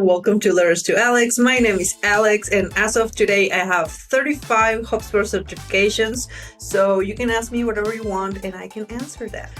welcome to Letters to Alex. My name is Alex, and as of today, I have 35 HubSpot certifications. So you can ask me whatever you want, and I can answer that.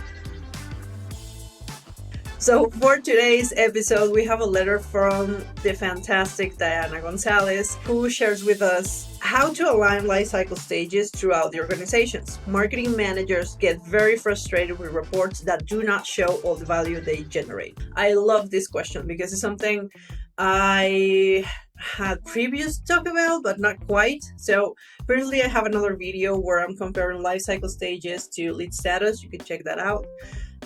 So for today's episode, we have a letter from the fantastic Diana Gonzalez, who shares with us how to align lifecycle stages throughout the organizations. Marketing managers get very frustrated with reports that do not show all the value they generate. I love this question because it's something I had previous talk about, but not quite. So currently I have another video where I'm comparing lifecycle stages to lead status. You can check that out.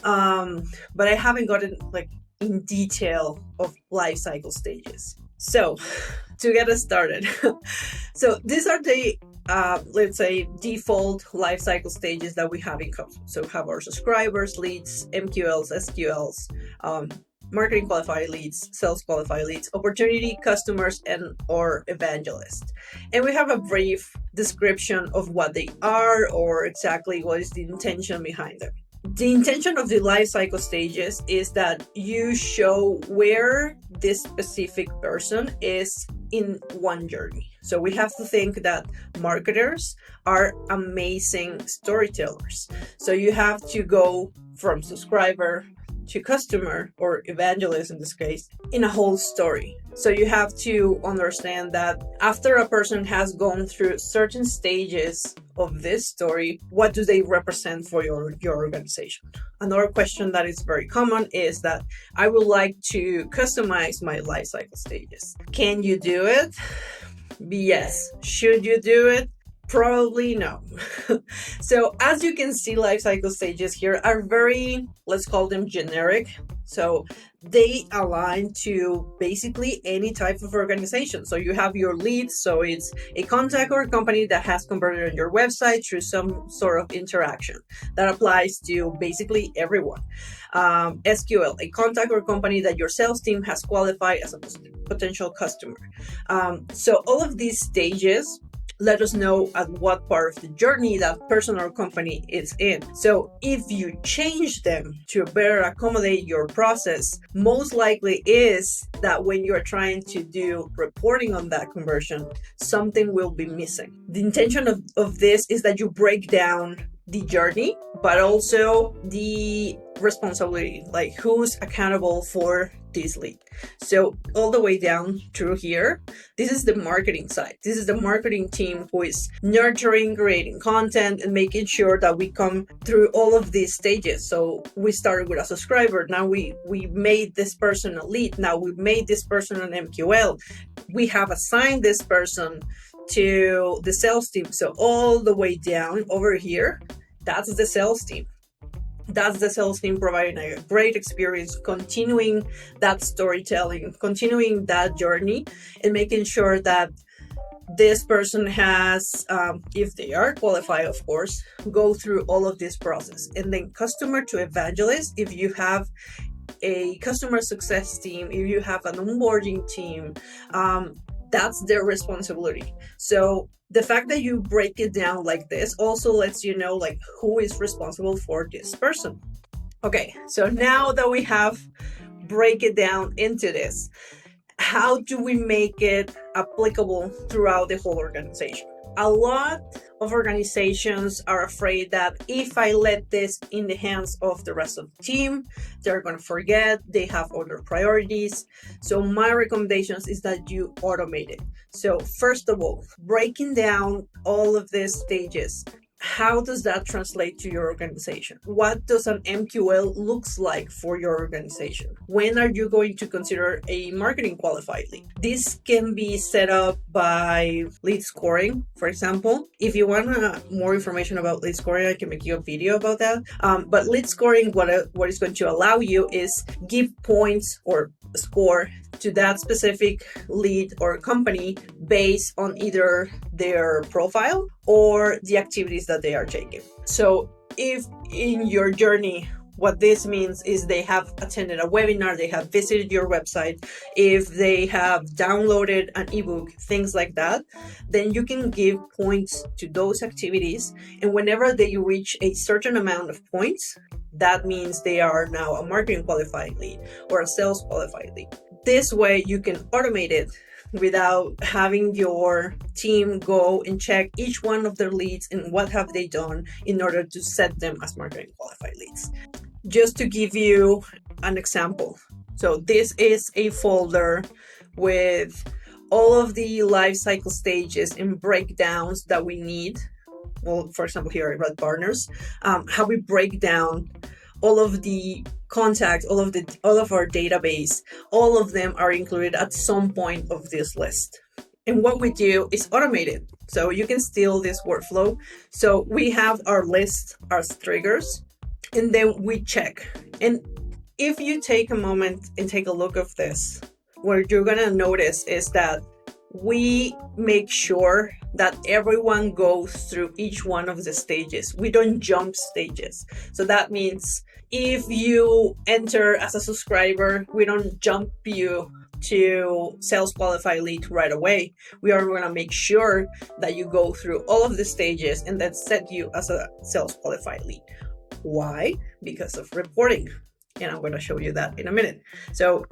But I haven't gotten in detail of lifecycle stages. So to get us started, so these are the let's say default lifecycle stages that we have in HubSpot. So we have our subscribers, leads, MQLs, SQLs, marketing qualified leads, sales qualified leads, opportunity customers, and or evangelists. And we have a brief description of what they are or exactly what is the intention behind them. The intention of the lifecycle stages is that you show where this specific person is in one journey. So we have to think that marketers are amazing storytellers. So you have to go from subscriber to customer or evangelist in this case in a whole story. So you have to understand that after a person has gone through certain stages of this story, what do they represent for your organization? Another question that is very common is that I would like to customize my lifecycle stages. Can you do it? Yes. Should you do it? Probably no. So as you can see, lifecycle stages here are very, let's call them generic. So they align to basically any type of organization. So you have your leads. So it's a contact or a company that has converted on your website through some sort of interaction. That applies to basically everyone. SQL, a contact or company that your sales team has qualified as a potential customer. So all of these stages let us know at what part of the journey that person or company is in. So if you change them to better accommodate your process, most likely is that when you're trying to do reporting on that conversion, something will be missing. The intention of this is that you break down the journey, but also the responsibility, like who's accountable for this lead. So all the way down through here, this is the marketing side. This is the marketing team who is nurturing, creating content, and making sure that we come through all of these stages. So we started with a subscriber. Now we made this person a lead. Now we've made this person an MQL. We have assigned this person to the sales team. So all the way down over here, that's the sales team. That's the sales team providing a great experience, continuing that storytelling, continuing that journey, and making sure that this person has, if they are qualified, of course, go through all of this process. And then customer to evangelist, if you have a customer success team, if you have an onboarding team, that's their responsibility. So the fact that you break it down like this also lets you know who is responsible for this person. Okay, so now that we have break it down into this, how do we make it applicable throughout the whole organization? A lot of organizations are afraid that if I let this in the hands of the rest of the team, they're going to forget, they have other priorities. So my recommendations is that you automate it. So first of all, breaking down all of these stages, how does that translate to your organization? What does an MQL looks like for your organization? When are you going to consider a marketing qualified lead? This can be set up by lead scoring, for example. If you want more information about lead scoring, I can make you a video about that. But lead scoring, what is going to allow you is give points or score to that specific lead or company based on either their profile or the activities that they are taking. So if in your journey, what this means is they have attended a webinar, they have visited your website, if they have downloaded an ebook, things like that, then you can give points to those activities. And whenever they reach a certain amount of points, that means they are now a marketing qualified lead or a sales qualified lead. This way you can automate it without having your team go and check each one of their leads and what have they done in order to set them as marketing qualified leads. Just to give you an example. So this is a folder with all of the life cycle stages and breakdowns that we need. Well, for example, here at Red Partners, how we break down all of the contacts, all of our database, all of them are included at some point of this list. And what we do is automate it. So you can steal this workflow. So we have our list as triggers, and then we check. And if you take a moment and take a look of this, what you're gonna notice is that we make sure that everyone goes through each one of the stages. We don't jump stages. So that means if you enter as a subscriber, we don't jump you to sales qualified lead right away. We are going to make sure that you go through all of the stages and then set you as a sales qualified lead. Why? Because of reporting. And I'm going to show you that in a minute. So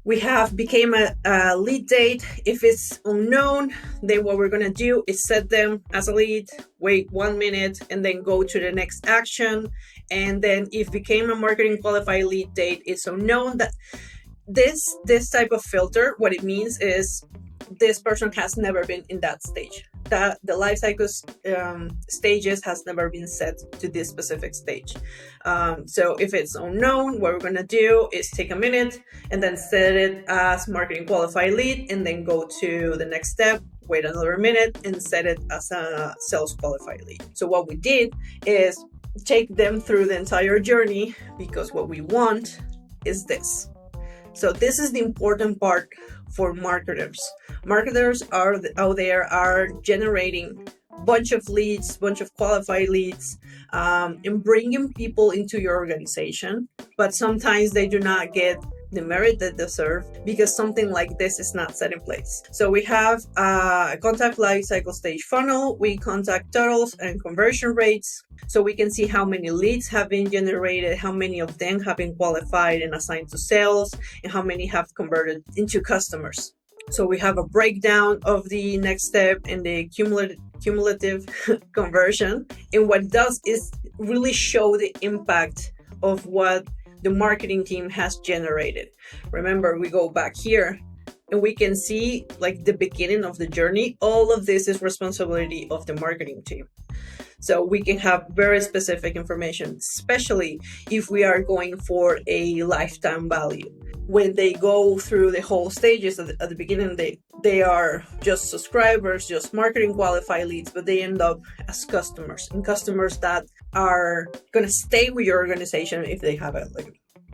we have became a lead date. If it's unknown, then what we're going to do is set them as a lead, wait 1 minute, and then go to the next action. And then if became a marketing qualified lead date is unknown, that this type of filter, what it means is this person has never been in that stage. That the life cycle stages has never been set to this specific stage. So if it's unknown, what we're going to do is take a minute and then set it as marketing qualified lead, and then go to the next step, wait another minute, and set it as a sales qualified lead. So what we did is take them through the entire journey, because what we want is this. So this is the important part for marketers. Marketers are out there are generating bunch of leads, bunch of qualified leads, and bringing people into your organization. But sometimes they do not get the merit that they deserve because something like this is not set in place. So we have a contact life cycle stage funnel. We contact totals and conversion rates. So we can see how many leads have been generated, how many of them have been qualified and assigned to sales, and how many have converted into customers. So we have a breakdown of the next step and the cumulative conversion. And what it does is really show the impact of what the marketing team has generated. Remember, we go back here and we can see like the beginning of the journey. All of this is responsibility of the marketing team. So we can have very specific information, especially if we are going for a lifetime value. When they go through the whole stages at the beginning, they are just subscribers, just marketing qualified leads, but they end up as customers, and customers that are going to stay with your organization if they have a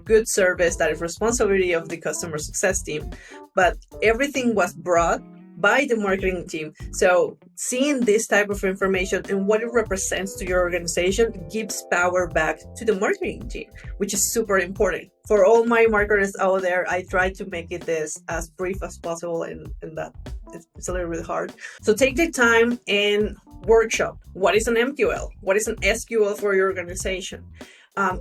good service. That is responsibility of the customer success team. But everything was brought by the marketing team. So seeing this type of information and what it represents to your organization gives power back to the marketing team, which is super important. For all my marketers out there, I try to make it this as brief as possible, and that it's a little bit hard. So take the time and workshop. What is an MQL? What is an SQL for your organization?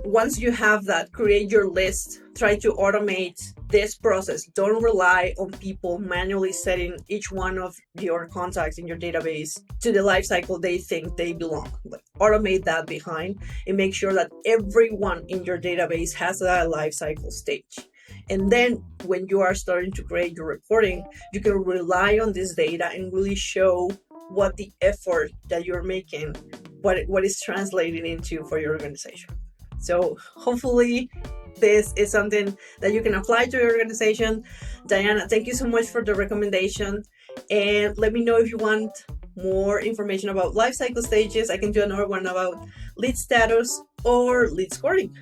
Once you have that, create your list. Try to automate this process. Don't rely on people manually setting each one of your contacts in your database to the life cycle they think they belong. Automate that behind and make sure that everyone in your database has a life cycle stage. And then when you are starting to create your reporting, you can rely on this data and really show what the effort that you're making, what is translating into for your organization. So hopefully this is something that you can apply to your organization. Diana, thank you so much for the recommendation. And let me know if you want more information about lifecycle stages. I can do another one about lead status or lead scoring.